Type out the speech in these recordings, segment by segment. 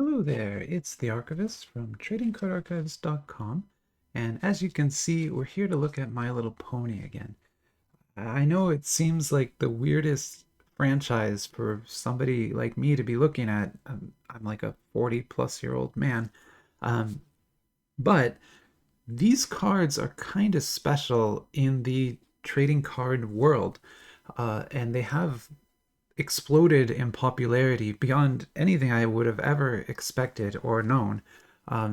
Hello there, it's the Archivist from tradingcardarchives.com, and as you can see, we're here to look at My Little Pony again. I know it seems like the weirdest franchise for somebody like me to be looking at. I'm like a 40 plus year old man, um, but these cards are kind of special in the trading card world, and they have exploded in popularity beyond anything I would have ever expected or known.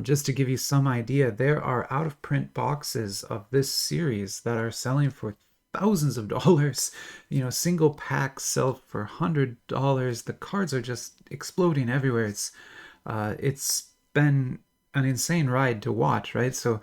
Just to give you some idea, there are out of print boxes of this series that are selling for thousands of dollars. You know, single packs sell for $100. The cards are just exploding everywhere. It's been an insane ride to watch, right? So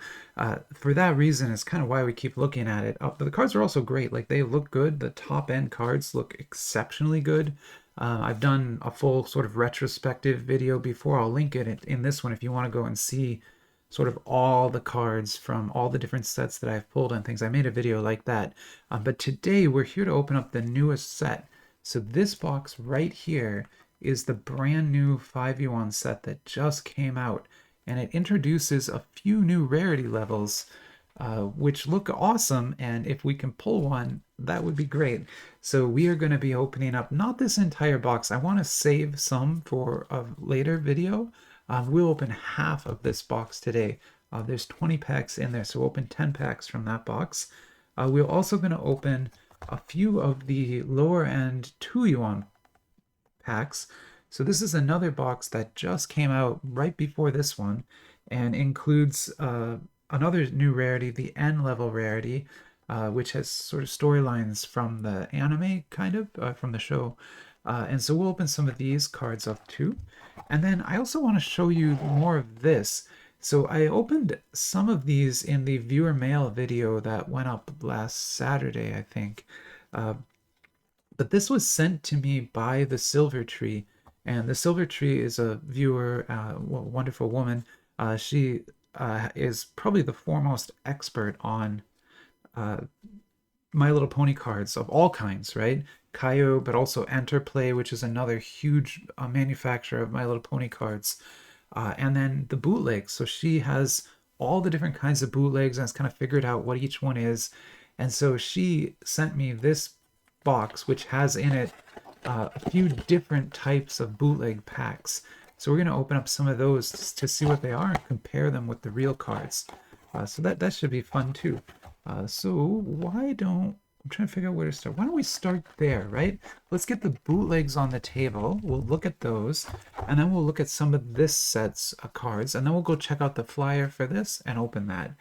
for that reason, it's kind of why we keep looking at it. But the cards are also great. Like they look good. The top end cards look exceptionally good. I've done a full sort of retrospective video before. I'll link it in this one if you want to go and see sort of all the cards from all the different sets that I've pulled and things. I made a video like that. But today we're here to open up the newest set. So this box right here is the brand new 5v1 set that just came out, and it introduces a few new rarity levels, which look awesome, and if we can pull one, that would be great. So we are going to be opening up, not this entire box, I want to save some for a later video. We'll open half of this box today. There's 20 packs in there, so we'll open 10 packs from that box. We're also going to open a few of the lower end 2-yuan packs. So this is another box that just came out right before this one and includes another new rarity, the N level rarity, which has sort of storylines from the anime, kind of, from the show. And so we'll open some of these cards up too. And then I also want to show you more of this. So I opened some of these in the viewer mail video that went up last Saturday, I think. But this was sent to me by the Silver Tree, and the Silver Tree is a viewer, wonderful woman. She is probably the foremost expert on My Little Pony cards of all kinds, right? Kayou, but also Enterplay, which is another huge manufacturer of My Little Pony cards. And then the bootlegs. So she has all the different kinds of bootlegs and has kind of figured out what each one is. And so she sent me this box, which has in it a few different types of bootleg packs. So we're going to open up some of those to see what they are and compare them with the real cards. So that should be fun too. So I'm trying to figure out where to start. Why don't we start there, right? Let's get the bootlegs on the table. We'll look at those, and then we'll look at some of this set's cards, and then we'll go check out the flyer for this and open that.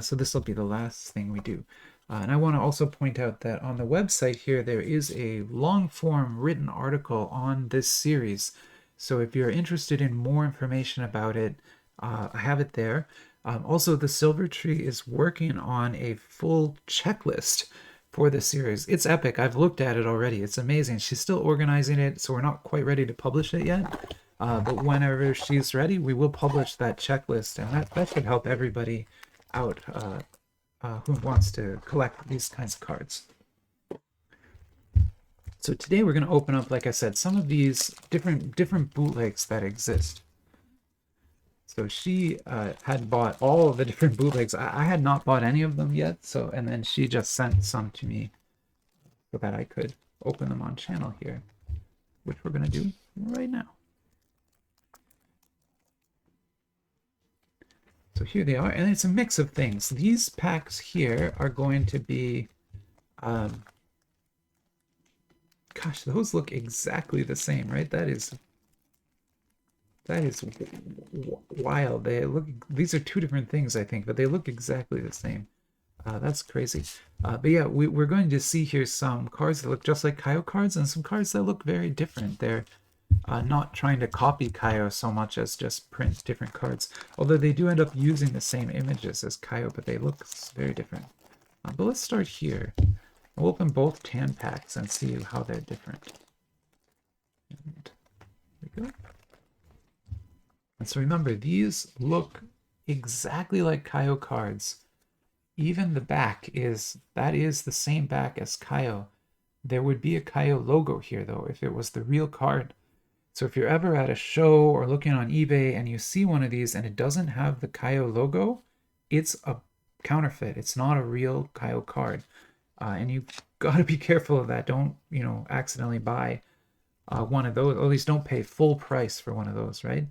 So this will be the last thing we do. And I want to also point out that on the website here, there is a long-form written article on this series. So if you're interested in more information about it, I have it there. Also, the Silver Tree is working on a full checklist for the series. It's epic. I've looked at it already. It's amazing. She's still organizing it, so we're not quite ready to publish it yet. But whenever she's ready, we will publish that checklist, and that should help everybody out who wants to collect these kinds of cards. So today we're going to open up, like I said, some of these different bootlegs that exist. So she had bought all of the different bootlegs. I had not bought any of them yet, and then she just sent some to me so that I could open them on channel here, which we're going to do right now. So here they are, and it's a mix of things. These packs here are going to be, gosh, those look exactly the same, right? That is wild. These are two different things, I think, but they look exactly the same. That's crazy. But yeah, we're going to see here some cards that look just like Kayou cards and some cards that look very different. They're not trying to copy Kayou so much as just print different cards. Although they do end up using the same images as Kayou, but they look very different. But let's start here. We'll open both tan packs and see how they're different. And there we go. And so remember, these look exactly like Kayou cards. Even the back that is the same back as Kayou. There would be a Kayou logo here, though, if it was the real card. So if you're ever at a show or looking on eBay and you see one of these and it doesn't have the Kayou logo, it's a counterfeit. It's not a real Kayou card. And you've got to be careful of that. Don't, accidentally buy one of those, or at least don't pay full price for one of those, right?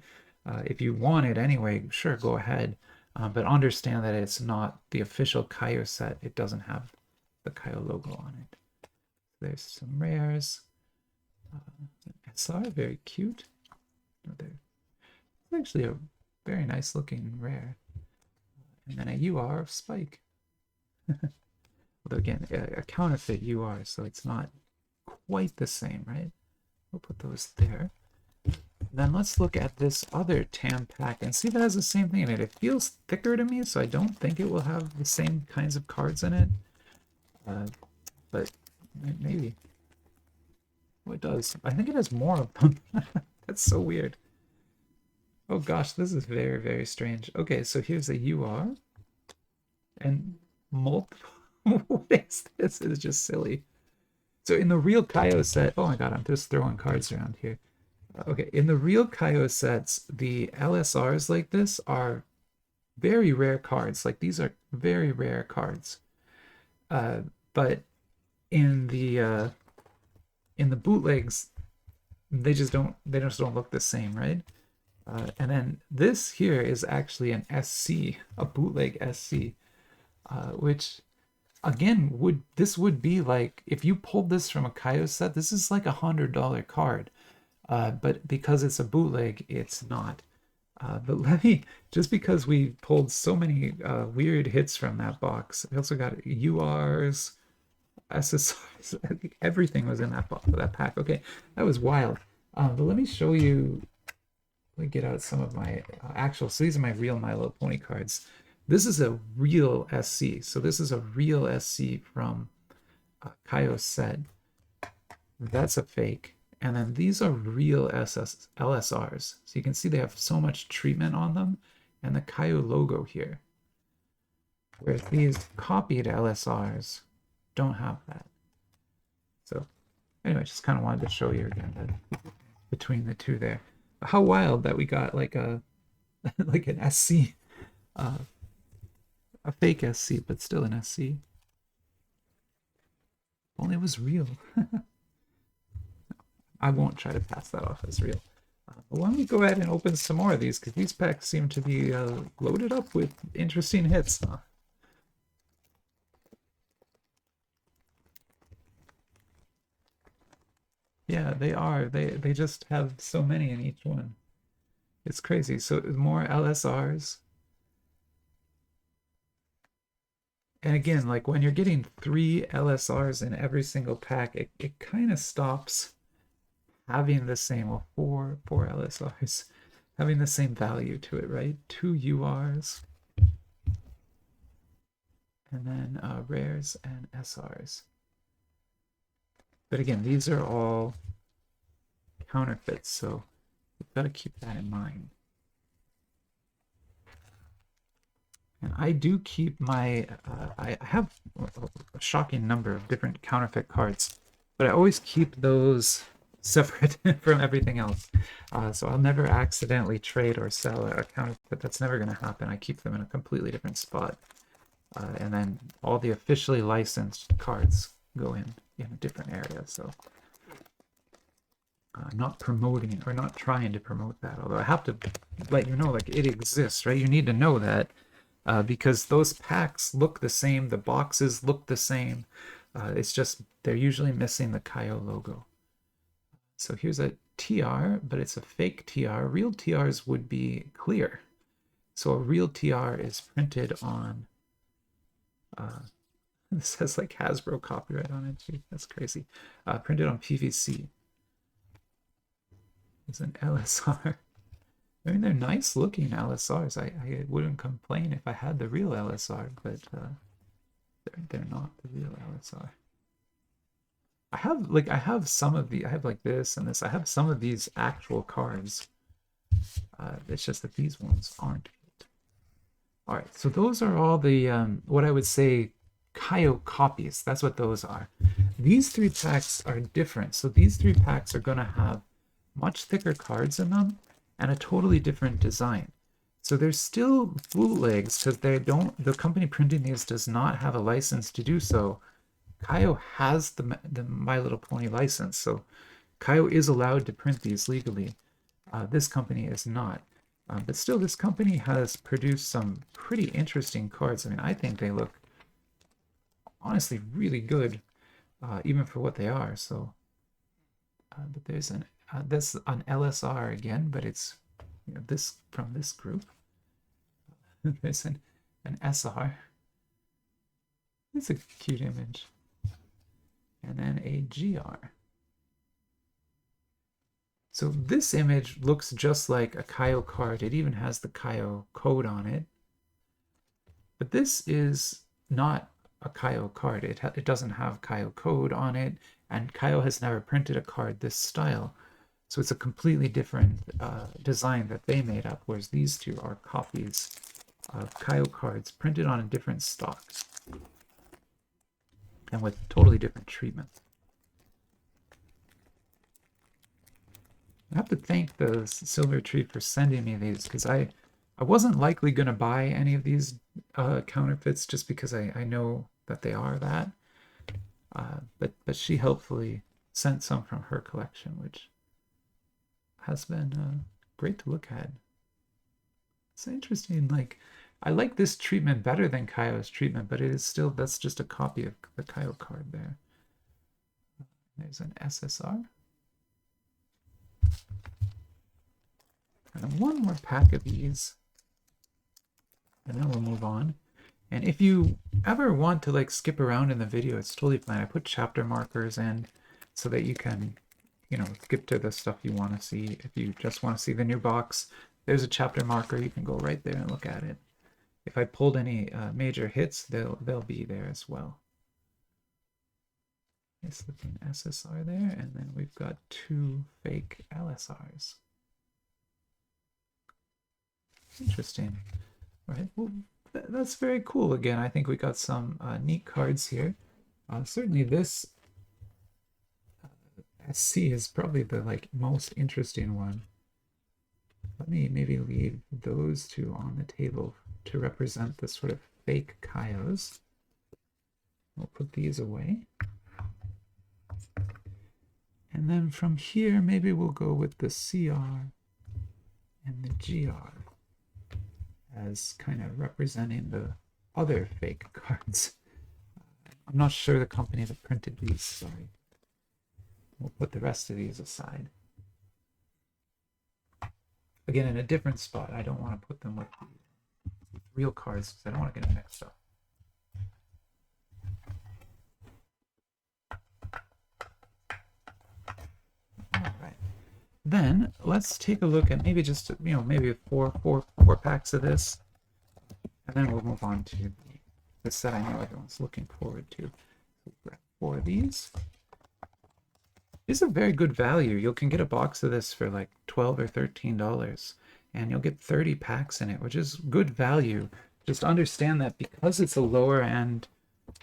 If you want it anyway, sure, go ahead. But understand that it's not the official Kayou set. It doesn't have the Kayou logo on it. There's some rares. SR, very cute. It's actually a very nice looking rare. And then a UR of Spike. Although again, a counterfeit UR, so it's not quite the same, right? We'll put those there. Then let's look at this other TAM pack and see if it has the same thing in it. It feels thicker to me, so I don't think it will have the same kinds of cards in it. But maybe. Oh, it does. I think it has more of them. That's so weird. Oh gosh, this is very, very strange. Okay, so here's a UR. And multiple. What is this? It's just silly. So in the real Kayou set, oh my god, I'm just throwing cards around here. Okay, in the real Kayou sets, the LSRs like this are very rare cards. Like these are very rare cards. But in the bootlegs, they just don't look the same, right? And then this here is actually an SC, a bootleg SC, which again this would be like if you pulled this from a Kayou set, this is like $100 card. But because it's a bootleg, it's not. But let me, just because we pulled so many weird hits from that box, we also got URs, SSRs, everything was in that pack. Okay, that was wild. But let me show you, let me get out some of my actual, so these are my real My Little Pony cards. This is a real SC, so this is a real SC from Kayou set. That's a fake. And then these are real LSRs. So you can see they have so much treatment on them and the Kayou logo here. Whereas these copied LSRs don't have that. So anyway, just kind of wanted to show you again that between the two there. How wild that we got like a like an SC, a fake SC, but still an SC. Only it was real. I won't try to pass that off as real. But why don't we go ahead and open some more of these, because these packs seem to be loaded up with interesting hits. Yeah, they are. They just have so many in each one. It's crazy. So more LSRs. And again, like when you're getting 3 LSRs in every single pack, it kind of stops having the same, well, four LSRs, having the same value to it, right? 2 URs. And then rares and SRs. But again, these are all counterfeits, so you've got to keep that in mind. And I do keep my, I have a shocking number of different counterfeit cards, but I always keep those separate from everything else. So I'll never accidentally trade or sell a counterfeit. That's never going to happen. I keep them in a completely different spot. And then all the officially licensed cards go in a different area. So not promoting or not trying to promote that, although I have to let you know, like, it exists, right? You need to know that. Because those packs look the same, the boxes look the same. It's just they're usually missing the Kayou logo. So here's a TR, but it's a fake TR. Real TRs would be clear. So a real TR is printed on, this says like Hasbro copyright on it. Gee, that's crazy. Printed on PVC. It's an LSR. I mean, they're nice looking LSRs. I wouldn't complain if I had the real LSR, but they're not the real LSR. I have some of the, I have like this and this. I have some of these actual cards. It's just that these ones aren't. All right, so those are all the what I would say Kayou copies. That's what those are. These 3 packs are different. So these 3 packs are going to have much thicker cards in them and a totally different design. So there's still bootlegs because the company printing these does not have a license to do so. Kayou has the My Little Pony license, so Kayou is allowed to print these legally. This company is not. But still, this company has produced some pretty interesting cards. I mean, I think they look honestly really good, even for what they are. So, but there's an LSR again, but it's this from this group. There's an SR. It's a cute image. And then a GR. So this image looks just like a Kayou card. It even has the Kayou code on it. But this is not a Kayou card. It doesn't have Kayou code on it, and Kayou has never printed a card this style. So it's a completely different design that they made up, whereas these two are copies of Kayou cards printed on a different stock and with totally different treatment. I have to thank the Silver Tree for sending me these, because I wasn't likely going to buy any of these counterfeits just because I know that they are that. But she helpfully sent some from her collection, which has been great to look at. It's interesting. Like, I like this treatment better than Kayou's treatment, but it is still, that's just a copy of the Kayou card there. There's an SSR. And one more pack of these, and then we'll move on. And if you ever want to like skip around in the video, it's totally fine. I put chapter markers in so that you can, skip to the stuff you want to see. If you just want to see the new box, there's a chapter marker. You can go right there and look at it. If I pulled any major hits, they'll be there as well. Nice looking SSR there, and then we've got 2 fake LSRs. Interesting. All right, well, that's very cool. Again, I think we got some neat cards here. Certainly this SC is probably the most interesting one. Let me maybe leave those two on the table to represent the sort of fake Kayous. We'll put these away. And then from here, maybe we'll go with the CR and the GR as kind of representing the other fake cards. I'm not sure the company that printed these, sorry. We'll put the rest of these aside. Again, in a different spot. I don't want to put them with the real cards because I don't want to get them mixed up. All right. Then let's take a look at maybe just maybe four packs of this, and then we'll move on to the set I know everyone's looking forward to. So grab 4 of these. These are very good value. You can get a box of this for like $12 or $13, and you'll get 30 packs in it, which is good value. Just understand that because it's a lower end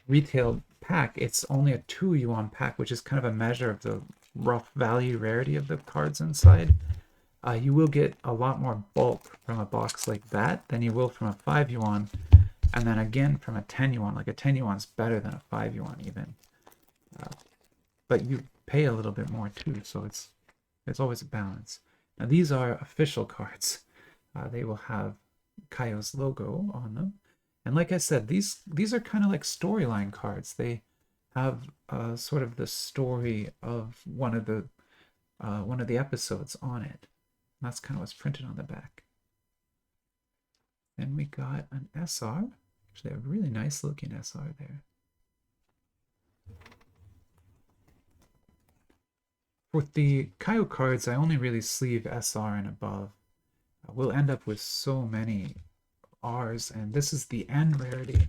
retail pack, it's only a 2 yuan pack, which is kind of a measure of the rough value rarity of the cards inside. You will get a lot more bulk from a box like that than you will from a 5 yuan, and then again from a 10 yuan. Like a 10 yuan's better than a 5 yuan even, but you pay a little bit more too, so it's always a balance. Now these are official cards. They will have Kayou's logo on them, and like I said, these are kind of like storyline cards. They have sort of the story of one of the episodes on it. That's kind of what's printed on the back. Then we got an SR. Actually, a really nice looking SR there. With the Kayou cards, I only really sleeve SR and above. We'll end up with so many Rs, and this is the N rarity.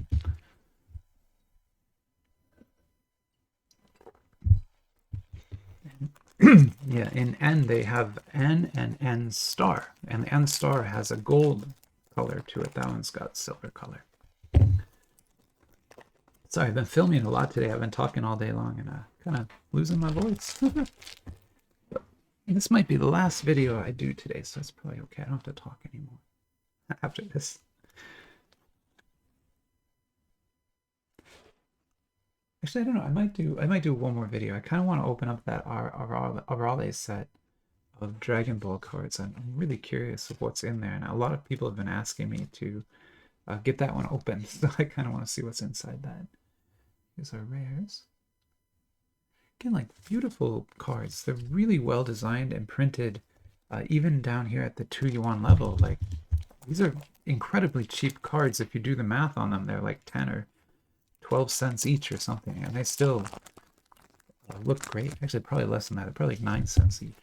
Yeah, in N they have N and N star, and the N star has a gold color to it. That one's got silver color. Sorry, I've been filming a lot today. I've been talking all day long and kind of losing my voice. This might be the last video I do today, so it's probably okay. I don't have to talk anymore after this. Actually, I don't know. I might do one more video. I kind of want to open up that Arale set of Dragon Ball cards. I'm really curious of what's in there, and a lot of people have been asking me to get that one open, so I kind of want to see what's inside that. These are rares. Again, like beautiful cards. They're really well designed and printed, even down here at the 2-yuan level. Like, these are incredibly cheap cards. If you do the math on them, they're like 10 or 12 cents each or something, and they still look great. Actually, probably less than that. They're probably like 9 cents each.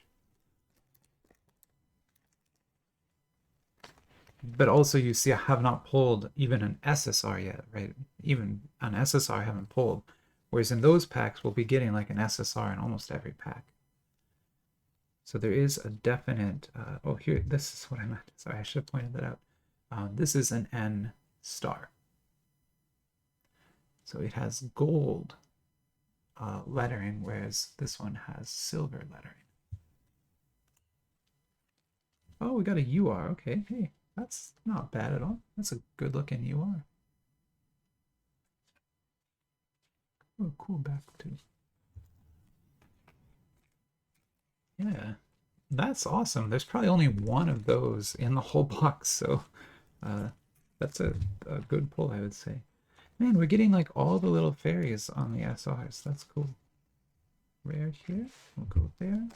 But also, you see, I have not pulled even an SSR yet, right? Even an SSR I haven't pulled. Whereas in those packs, we'll be getting like an SSR in almost every pack. So there is a definite, oh, here, this is what I meant. Sorry, I should have pointed that out. This is an N star. So it has gold lettering, whereas this one has silver lettering. Oh, we got a UR. Okay, hey, that's not bad at all. That's a good looking UR. Oh, cool back too. Yeah, that's awesome. There's probably only one of those in the whole box, so that's a good pull, I would say. Man, we're getting like all the little fairies on the SRs. That's cool. Rare here. We'll go there.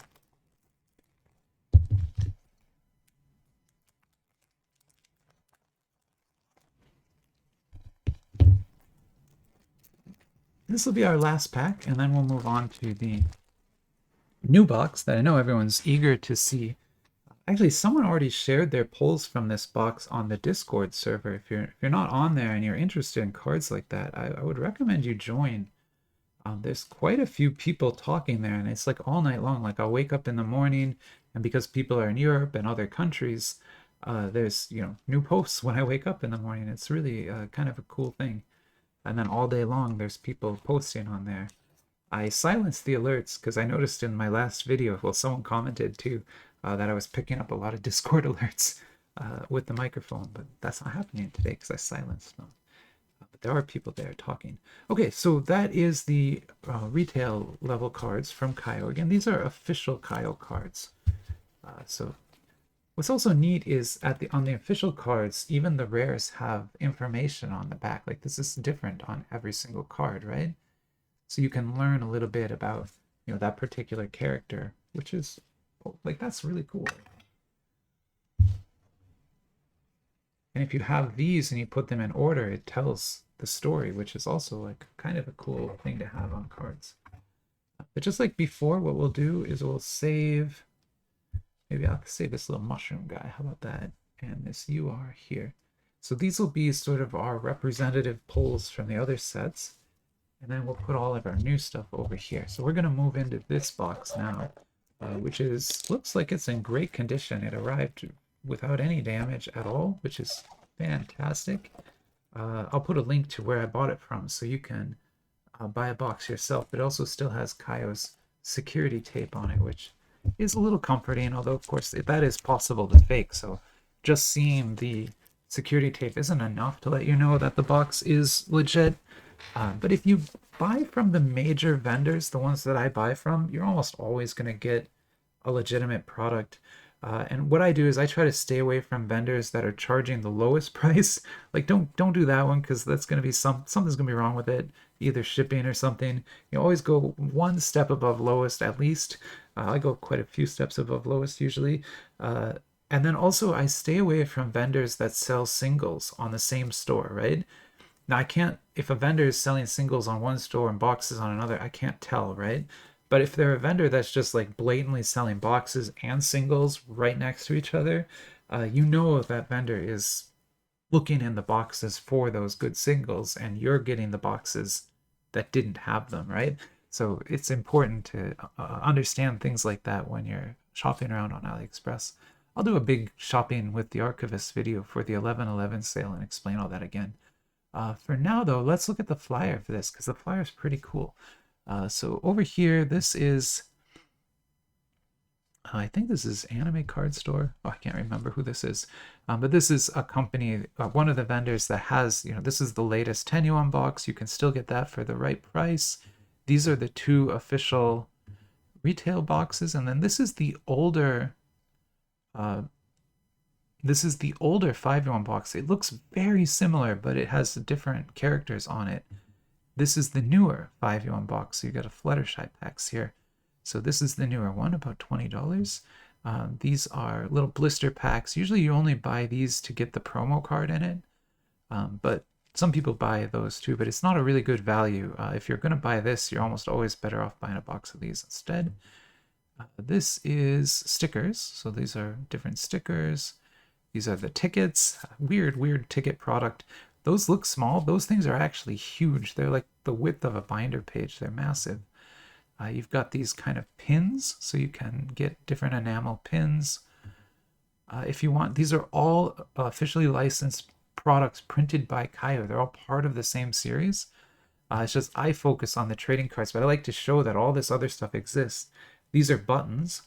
This will be our last pack, and then we'll move on to the new box that I know everyone's eager to see. Actually, someone already shared their pulls from this box on the Discord server. If you're not on there and you're interested in cards like that, I would recommend you join. There's quite a few people talking there, and it's like all night long. Like, I'll wake up in the morning, and because people are in Europe and other countries, there's, you know, new posts when I wake up in the morning. It's really kind of a cool thing. And then all day long, there's people posting on there. I silenced the alerts because I noticed in my last video, well, someone commented too, that I was picking up a lot of Discord alerts with the microphone, but that's not happening today because I silenced them. But there are people there talking. Okay, so that is the retail level cards from Kayou. Again, these are official Kayou cards. So what's also neat is on the official cards, even the rares have information on the back. Like, this is different on every single card, right? So you can learn a little bit about, you know, that particular character, which is like, that's really cool. And if you have these and you put them in order, it tells the story, which is also like kind of a cool thing to have on cards. But just like before, what we'll do is we'll save, maybe I'll save this little mushroom guy. How about that? And this UR here. So these will be sort of our representative pulls from the other sets. And then we'll put all of our new stuff over here. So we're going to move into this box now, which looks like it's in great condition. It arrived without any damage at all, which is fantastic. I'll put a link to where I bought it from so you can buy a box yourself. It also still has Kayou's security tape on it, which is a little comforting, although of course that is possible to fake. So just seeing the security tape isn't enough to let you know that the box is legit. But if you buy from the major vendors, the ones that I buy from, you're almost always going to get a legitimate product. And what I do is I try to stay away from vendors that are charging the lowest price. Like, don't do that one, because that's going to be something's going to be wrong with it, either shipping or something. You always go one step above lowest at least. I go quite a few steps above lowest usually. And then also I stay away from vendors that sell singles on the same store, right? Now, I can't, if a vendor is selling singles on one store and boxes on another, I can't tell, right? But if they're a vendor that's just like blatantly selling boxes and singles right next to each other, you know that vendor is looking in the boxes for those good singles, and you're getting the boxes that didn't have them, right? So it's important to understand things like that when you're shopping around on AliExpress. I'll do a big shopping with the archivist video for the 11/11 sale and explain all that again. For now, though, let's look at the flyer for this, because the flyer is pretty cool. So over here, this is I think this is Anime Card Store. Oh, I can't remember who this is. But this is a company, one of the vendors that has, this is the latest Tenuon box. You can still get that for the right price. These are the two official retail boxes. And then this is the older, Five-Yuan box. It looks very similar, but it has different characters on it. This is the newer Five-Yuan box. So you got a Fluttershy packs here. So this is the newer one, about $20. These are little blister packs. Usually you only buy these to get the promo card in it, but some people buy those too, but it's not a really good value. If you're going to buy this, you're almost always better off buying a box of these instead. This is stickers. So these are different stickers. These are the tickets. Weird ticket product. Those look small. Those things are actually huge. They're like the width of a binder page. They're massive. You've got these kind of pins, so you can get different enamel pins. If you want, these are all officially licensed products printed by Kayou. They're all part of the same series. It's just I focus on the trading cards, but I like to show that all this other stuff exists. These are buttons,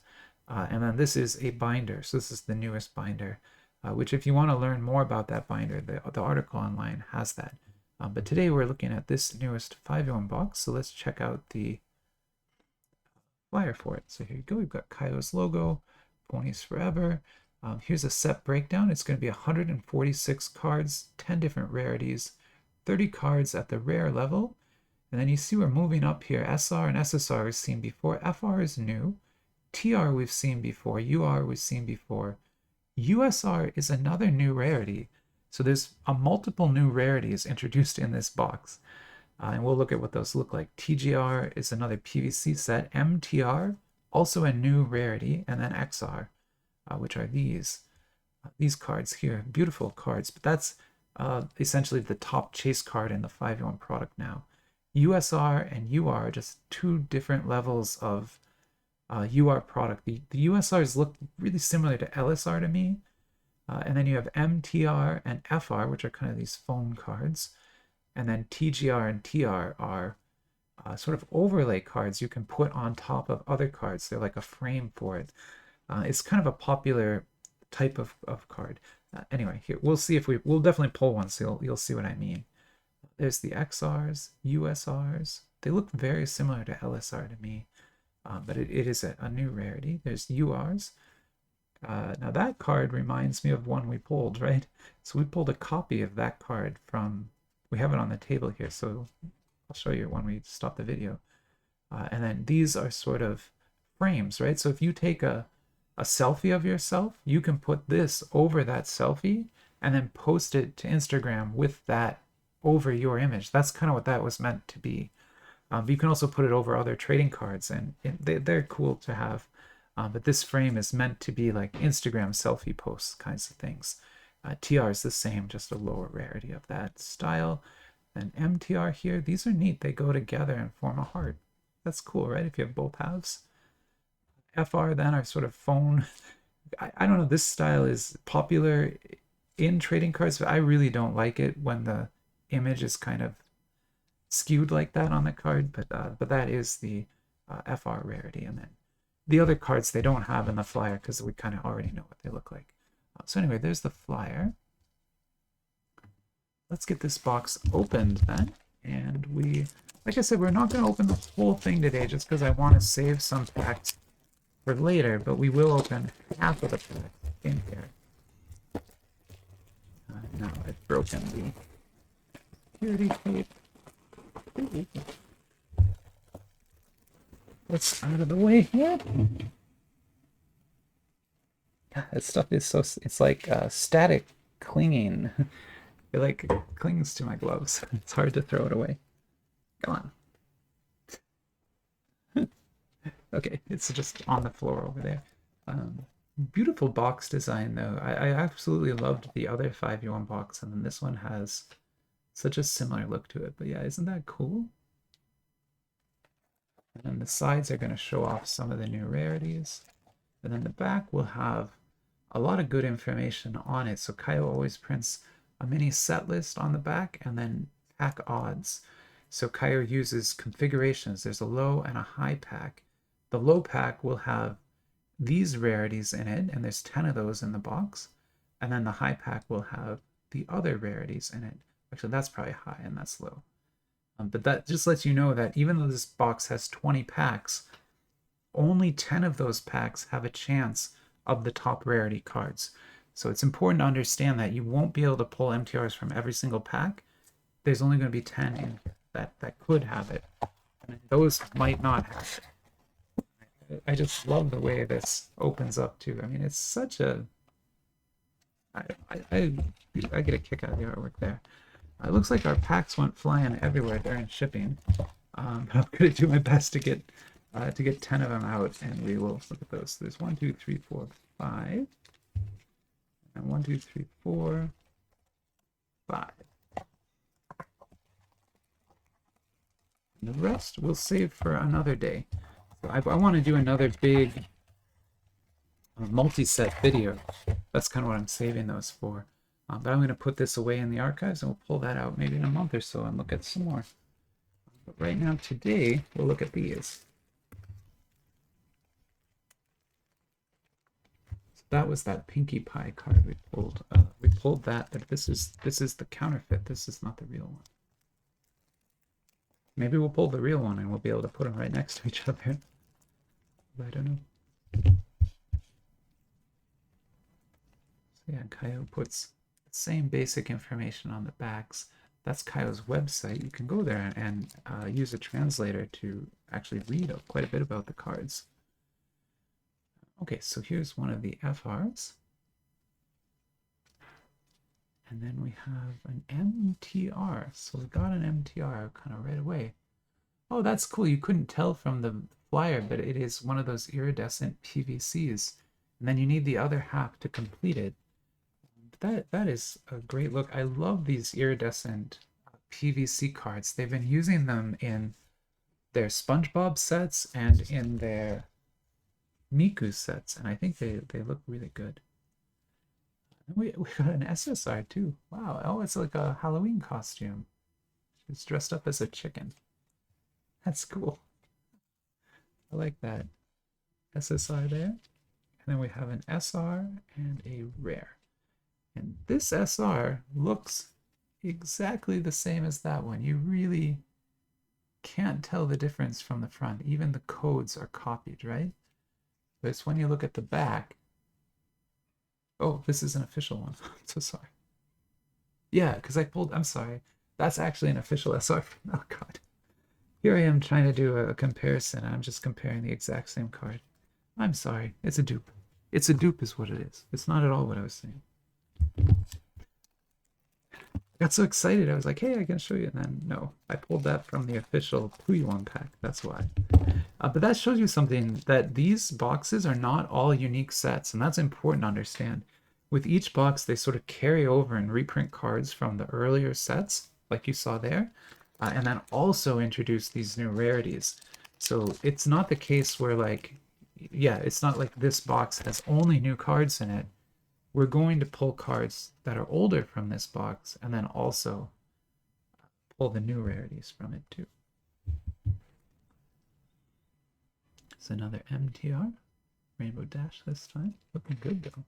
and then this is a binder. So this is the newest binder, which if you want to learn more about that binder, the article online has that. But today we're looking at this newest Five-Yuan box, so let's check out the flyer for it. So here you go. We've got Kayou's logo, Ponies Forever. Here's a set breakdown. It's going to be 146 cards, 10 different rarities, 30 cards at the rare level. And then you see we're moving up here. SR and SSR we've seen before. FR is new. TR we've seen before. UR we've seen before. USR is another new rarity. So there's a multiple new rarities introduced in this box. And we'll look at what those look like. TGR is another PVC set. MTR, also a new rarity. And then XR, which are these cards here. Beautiful cards. But that's essentially the top chase card in the Five-Yuan product now. USR and UR are just two different levels of UR product. The USRs look really similar to LSR to me. And then you have MTR and FR, which are kind of these phone cards. And then TGR and TR are sort of overlay cards you can put on top of other cards. They're like a frame for it. It's kind of a popular type of card. Anyway, here we'll see if we'll definitely pull one, so you'll see what I mean. There's the XRs, USRs. They look very similar to LSR to me, but it is a new rarity. There's URs. Now that card reminds me of one we pulled, right? So we pulled a copy of that card from, we have it on the table here, so I'll show you when we stop the video. And then these are sort of frames, right? So if you take a selfie of yourself, you can put this over that selfie and then post it to Instagram with that over your image. That's kind of what that was meant to be. But you can also put it over other trading cards, and they're cool to have. But this frame is meant to be like Instagram selfie posts kinds of things. TR is the same, just a lower rarity of that style. And MTR here, these are neat. They go together and form a heart. That's cool, right? If you have both halves. FR then are sort of phone. I don't know, this style is popular in trading cards, but I really don't like it when the image is kind of skewed like that on the card. But that is the FR rarity. And then the other cards they don't have in the flyer because we kind of already know what they look like. So anyway, there's the flyer. Let's get this box opened then. And like I said, we're not going to open the whole thing today just because I want to save some packs for later, but we will open half of the pack in here. Now I've broken the security tape. What's out of the way here? Yeah, this stuff is it's like static clinging. It like clings to my gloves. It's hard to throw it away. Come on. Okay, it's just on the floor over there. Beautiful box design though. I absolutely loved the other Five-Yuan box, and then this one has such a similar look to it. But yeah, isn't that cool? And then the sides are going to show off some of the new rarities. And then the back will have a lot of good information on it. So Kayou always prints a mini set list on the back and then pack odds. So Kayou uses configurations. There's a low and a high pack. The low pack will have these rarities in it, and there's 10 of those in the box. And then the high pack will have the other rarities in it. Actually, that's probably high and that's low. But that just lets you know that even though this box has 20 packs, only 10 of those packs have a chance of the top rarity cards. So it's important to understand that you won't be able to pull MTRs from every single pack. There's only going to be 10 in that could have it. And those might not have it. I just love the way this opens up too. I mean, it's such a... I get a kick out of the artwork there. It looks like our packs went flying everywhere during shipping. I'm going to do my best to get 10 of them out, and we will look at those. There's 1, 2, 3, 4, 5, and 1, 2, 3, 4, 5. And the rest we'll save for another day. So I want to do another big multi-set video. That's kind of what I'm saving those for. But I'm going to put this away in the archives, and we'll pull that out maybe in a month or so and look at some more. But right now, today, we'll look at these. So that was that Pinkie Pie card we pulled. We pulled that, but this is the counterfeit. This is not the real one. Maybe we'll pull the real one, and we'll be able to put them right next to each other. I don't know. So yeah, Kayou puts same basic information on the backs. That's Kayou's website. You can go there and use a translator to actually read quite a bit about the cards. Okay, so here's one of the FRs. And then we have an MTR. So we got an MTR kind of right away. Oh, that's cool. You couldn't tell from the flyer, but it is one of those iridescent PVCs. And then you need the other half to complete it. That is a great look. I love these iridescent PVC cards. They've been using them in their SpongeBob sets and in their Miku sets, and I think they look really good. And we got an SSR too. Wow. Oh, it's like a Halloween costume. It's dressed up as a chicken. That's cool. I like that. SSR there. And then we have an SR and a rare. And this SR looks exactly the same as that one. You really can't tell the difference from the front. Even the codes are copied, right? But it's when you look at the back. Oh, this is an official one. I'm so sorry. Yeah, because I'm sorry. That's actually an official SR. Oh, God. Here I am trying to do a comparison. I'm just comparing the exact same card. I'm sorry. It's a dupe. It's a dupe is what it is. It's not at all what I was saying. I got so excited. I was like, hey, I can show you. And then, no, I pulled that from the official Puyi pack. That's why. But that shows you something, that these boxes are not all unique sets. And that's important to understand. With each box, they sort of carry over and reprint cards from the earlier sets, like you saw there. And then also introduce these new rarities. So it's not the case where, like, yeah, it's not like this box has only new cards in it. We're going to pull cards that are older from this box and then also pull the new rarities from it too. It's another MTR, Rainbow Dash this time. Looking good though.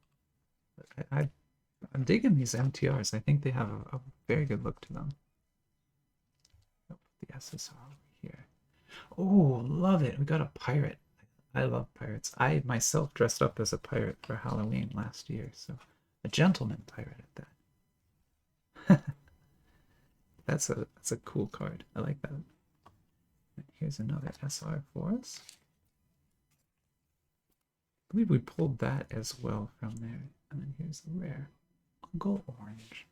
I'm digging these MTRs. I think they have a very good look to them. I'll put the SSR over here. Oh, love it. We got a pirate. I love pirates. I myself dressed up as a pirate for Halloween last year, so a gentleman pirate at that. That's a cool card. I like that. And here's another SR for us. I believe we pulled that as well from there. And then here's the rare Uncle Orange.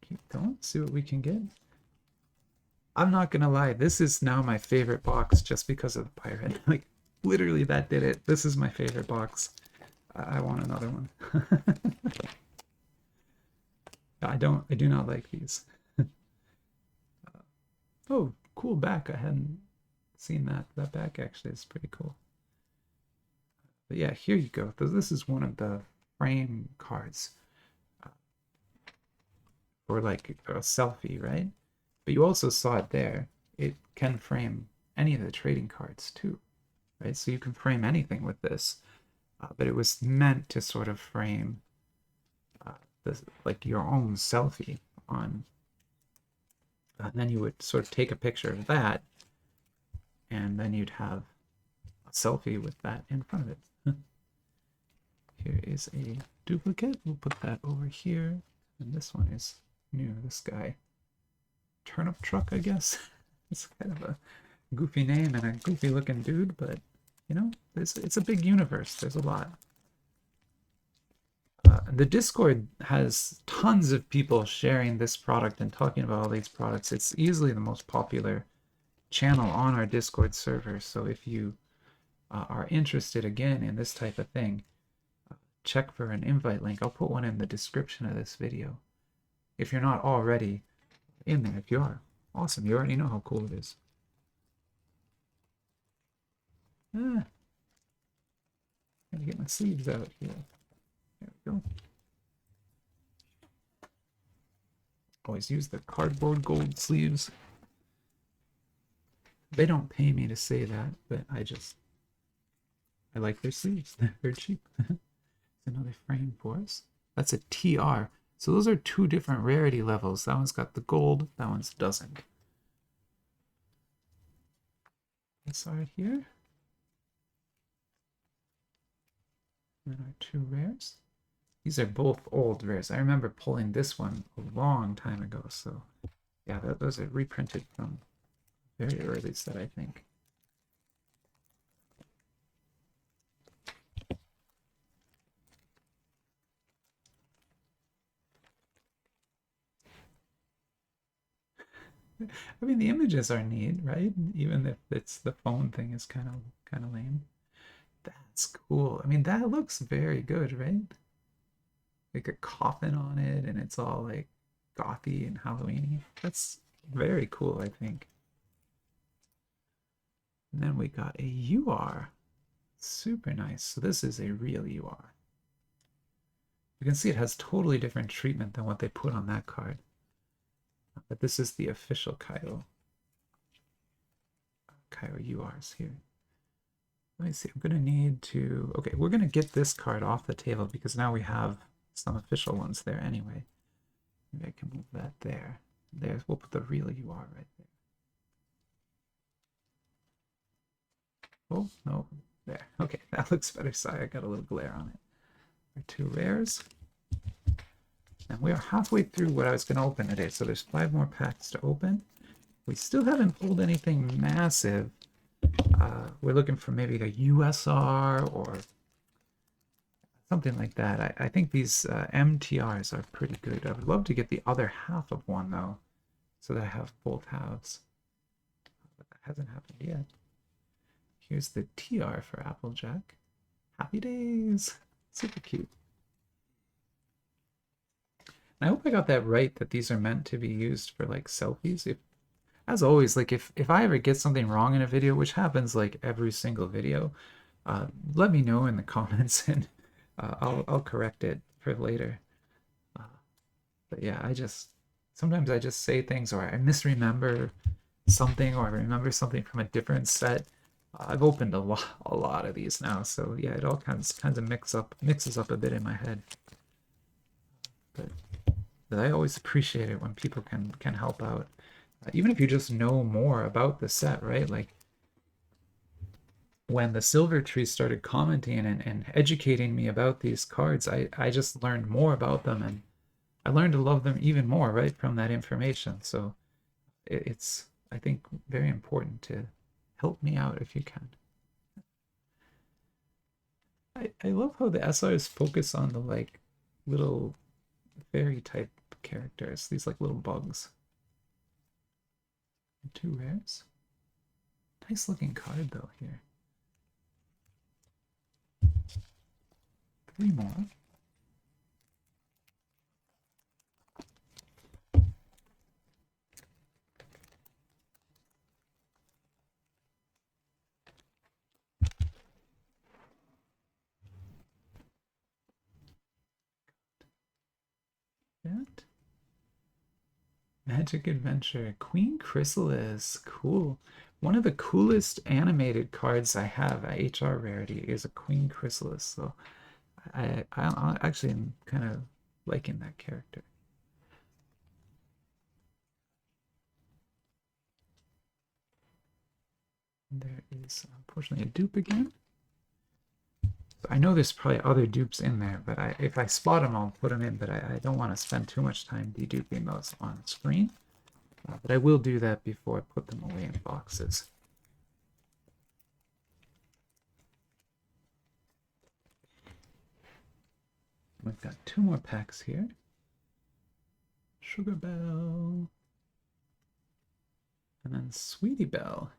Keep going, see what we can get. I'm not gonna lie, this is now my favorite box just because of the pirate. Like, literally that did it. This is my favorite box. I want another one. I do not like these. Oh, cool back. I hadn't seen that. That back actually is pretty cool. But yeah, here you go. This is one of the frame cards for like a selfie, right? But you also saw it there. it can frame any of the trading cards too, right? So you can frame anything with this, but it was meant to sort of frame this, like your own selfie on. And then you would sort of take a picture of that, and then you'd have a selfie with that in front of it. Here is a duplicate. We'll put that over here. And this one is new. This guy, Turnip Truck, I guess. It's kind of a goofy name and a goofy looking dude, but you know, it's a big universe. There's a lot. The Discord has tons of people sharing this product and talking about all these products. It's easily the most popular channel on our Discord server. So if you are interested again in this type of thing, check for an invite link. I'll put one in the description of this video. If you're not already in there, if you are, awesome. You already know how cool it is. Gotta get my sleeves out here. There we go. Always use the cardboard gold sleeves. They don't pay me to say that, but I like their sleeves. They're cheap. Another frame for us. That's a TR. So those are two different rarity levels. That one's got the gold, that one's doesn't. This right here. And our two rares. These are both old rares. I remember pulling this one a long time ago. So yeah, those are reprinted from very early set, I think. I mean, the images are neat, right? Even if it's the phone thing is kind of lame. That's cool. I mean, that looks very good, right? Like a coffin on it, and it's all like gothy and Halloweeny. That's very cool, I think. And then we got a UR. Super nice. So this is a real UR. You can see it has totally different treatment than what they put on that card. But this is the official Kayou. Kayou URs here. Let me see. I'm going to need to... Okay, we're going to get this card off the table because now we have some official ones there anyway. Maybe I can move that there. We'll put the real UR right there. Oh, no. There. Okay, that looks better. Sorry, I got a little glare on it. Our two rares. And we are halfway through what I was going to open today, so there's 5 more packs to open. We still haven't pulled anything massive. We're looking for maybe a USR or something like that. I think these MTRs are pretty good. I would love to get the other half of one, though, so that I have both halves. But that hasn't happened yet. Here's the TR for Applejack. Happy days! Super cute. I hope I got that right, that these are meant to be used for like selfies. As always, like if I ever get something wrong in a video, which happens like every single video, let me know in the comments and I'll correct it for later. But yeah, sometimes I just say things or I misremember something or I remember something from a different set. I've opened a lot of these now, so yeah, it all kinds of mixes up a bit in my head. But I always appreciate it when people can help out, even if you just know more about the set, right? Like when the Silver Tree started commenting and educating me about these cards, I just learned more about them and I learned to love them even more, right, from that information. So it's, I think, very important to help me out if you can. I love how the SRs focus on the like little fairy type characters, these like little bugs. And 2 rares. Nice looking card though here. 3 more. That. Magic Adventure. Queen Chrysalis. Cool. One of the coolest animated cards I have at HR Rarity is a Queen Chrysalis. So I actually am kind of liking that character. There is unfortunately a dupe again. So I know there's probably other dupes in there, but if I spot them, I'll put them in. But I don't want to spend too much time deduping those on screen. But I will do that before I put them away in boxes. We've got 2 more packs here. Sugar Bell. And then Sweetie Belle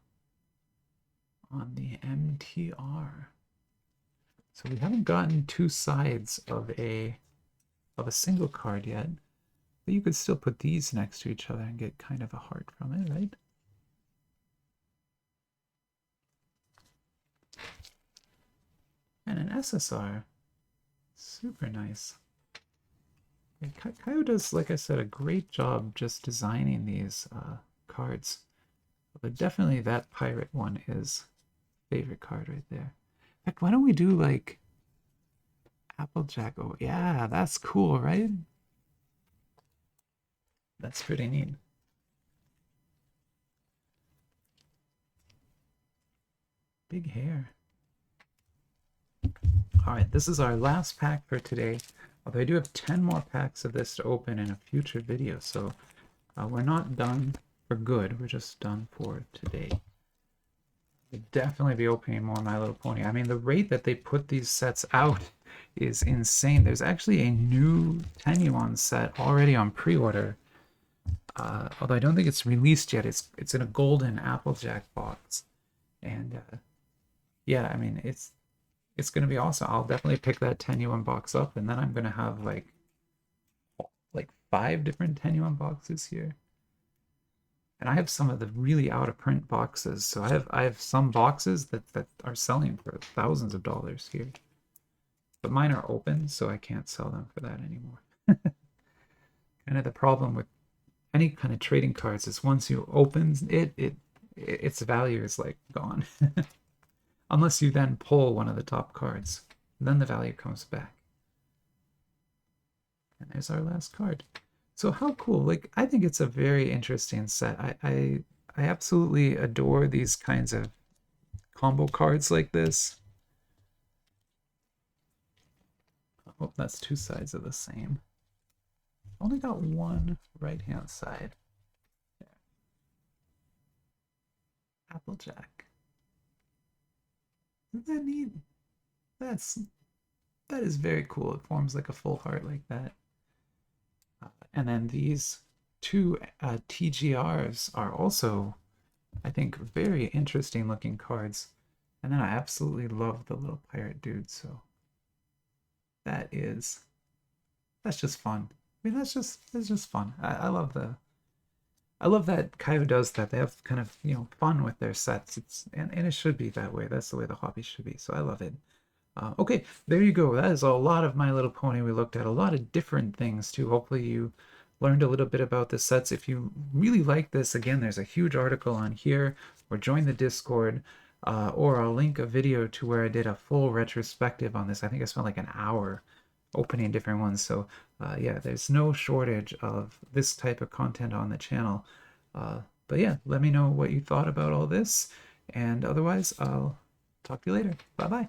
on the MTR. So we haven't gotten 2 sides of a single card yet. But you could still put these next to each other and get kind of a heart from it, right? And an SSR. Super nice. Yeah, Kayou does, like I said, a great job just designing these cards. But definitely that pirate one is favorite card right there. In fact, why don't we do like Applejack? Oh yeah, that's cool, right? That's pretty neat. Big hair. All right, this is our last pack for today. Although I do have 10 more packs of this to open in a future video, so we're not done for good. We're just done for today. We'll definitely be opening more My Little Pony. I mean, the rate that they put these sets out is insane. There's actually a new 10 yuan set already on pre-order. Although I don't think it's released yet. It's in a golden Applejack box. And yeah, I mean, it's going to be awesome. I'll definitely pick that 10 yuan box up, and then I'm going to have like 5 different 10 yuan boxes here. And I have some of the really out of print boxes. So I have some boxes that are selling for thousands of dollars here. But mine are open, so I can't sell them for that anymore. Kind of the problem with any kind of trading cards is once you open its value is like gone. Unless you then pull one of the top cards. Then the value comes back. And there's our last card. So how cool. Like, I think it's a very interesting set. I absolutely adore these kinds of combo cards like this. Oh, that's 2 sides of the same. Only got one right-hand side. There. Applejack. Isn't that neat? That is very cool. It forms like a full heart like that. And then these 2 TGRs are also, I think, very interesting looking cards. And then I absolutely love the little pirate dude. So that's just fun. I mean, that's just fun. I love that Kayou does that. They have kind of, fun with their sets. And it should be that way. That's the way the hobby should be. So I love it. Okay, there you go. That is a lot of My Little Pony. We looked at a lot of different things too. Hopefully you learned a little bit about the sets. If you really like this, again, there's a huge article on here, or join the Discord, or I'll link a video to where I did a full retrospective on this. I think I spent like an hour opening different ones. So yeah, there's no shortage of this type of content on the channel. But yeah, let me know what you thought about all this. And otherwise, I'll talk to you later. Bye-bye.